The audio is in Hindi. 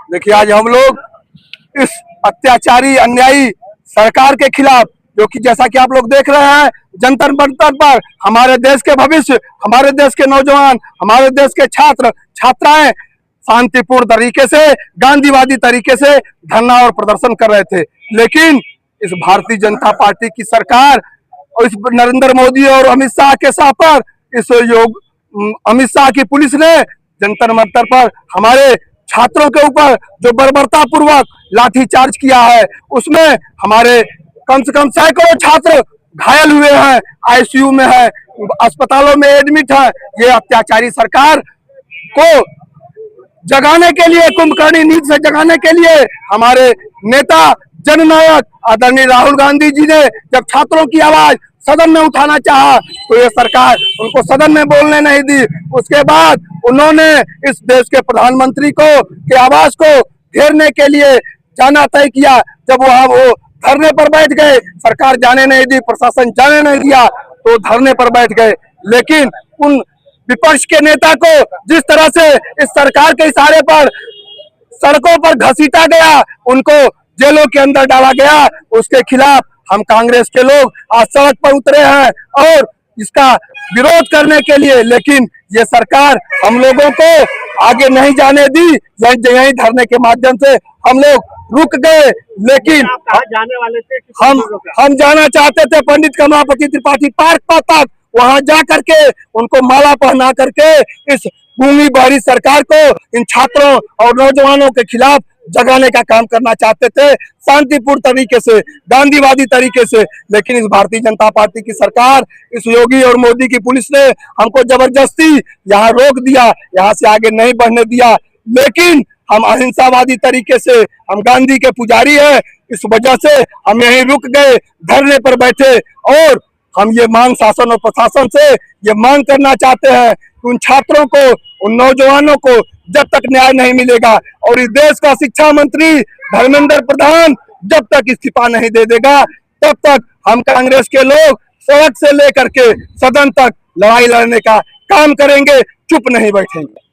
देखिए, आज हम लोग इस अत्याचारी अन्यायी सरकार के खिलाफ, जो कि जैसा कि आप लोग देख रहे हैं, जंतर मंतर पर हमारे देश के भविष्य, हमारे देश के नौजवान, हमारे देश के छात्र छात्राएं शांतिपूर्ण तरीके से, गांधीवादी तरीके से धरना और प्रदर्शन कर रहे थे। लेकिन इस भारतीय जनता पार्टी की सरकार और इस नरेंद्र मोदी और अमित शाह के साथ पर इस अमित शाह की पुलिस ने जंतर मंतर पर हमारे छात्रों के ऊपर जो बर्बरता पूर्वक लाठीचार्ज किया है, उसमें हमारे कम से कम सैकड़ों छात्र घायल हुए हैं, आईसीयू में है, अस्पतालों में एडमिट है। ये अत्याचारी सरकार को जगाने के लिए, कुंभकर्णी नींद से जगाने के लिए हमारे नेता जननायक आदरणीय राहुल गांधी जी ने जब छात्रों की आवाज सदन में उठाना चाहा, तो ये सरकार उनको सदन में बोलने नहीं दी। उसके बाद उन्होंने इस देश के प्रधानमंत्री को के आवाज को घेरने के लिए जाना तय किया। जब वहां वो धरने पर बैठ गए, सरकार जाने नहीं दी, प्रशासन जाने नहीं दिया, तो धरने पर बैठ गए। लेकिन उन विपक्ष के नेता को जिस तरह से इस सरकार के इशारे पर सड़कों पर घसीटा गया, उनको जेलों के अंदर डाला गया, उसके खिलाफ हम कांग्रेस के लोग आज सड़क पर उतरे हैं और इसका विरोध करने के लिए। लेकिन ये सरकार हम लोगों को आगे नहीं जाने दी। यही धरने के माध्यम से हम लोग रुक गए। लेकिन जाने वाले थे? हम जाना चाहते थे पंडित कमलापति त्रिपाठी पार्क तक, वहां जा करके उनको माला पहना करके इस गूंगी बहरी सरकार को, इन छात्रों और नौजवानों के खिलाफ जगाने का काम करना चाहते थे, शांतिपूर्ण तरीके से, गांधीवादी तरीके से। लेकिन इस भारतीय जनता पार्टी की सरकार, इस योगी और मोदी की पुलिस ने हमको जबरदस्ती यहाँ रोक दिया, यहाँ से आगे नहीं बढ़ने दिया। लेकिन हम अहिंसावादी तरीके से, हम गांधी के पुजारी हैं, इस वजह से हम यहीं रुक गए, धरने पर बैठे। और हम ये मांग शासन और प्रशासन से ये मांग करना चाहते हैं कि उन छात्रों को, उन नौजवानों को जब तक न्याय नहीं मिलेगा और इस देश का शिक्षा मंत्री धर्मेंद्र प्रधान जब तक इस्तीफा नहीं दे देगा, तब तक हम कांग्रेस के लोग सड़क से लेकर के सदन तक लड़ाई लड़ने का काम करेंगे, चुप नहीं बैठेंगे।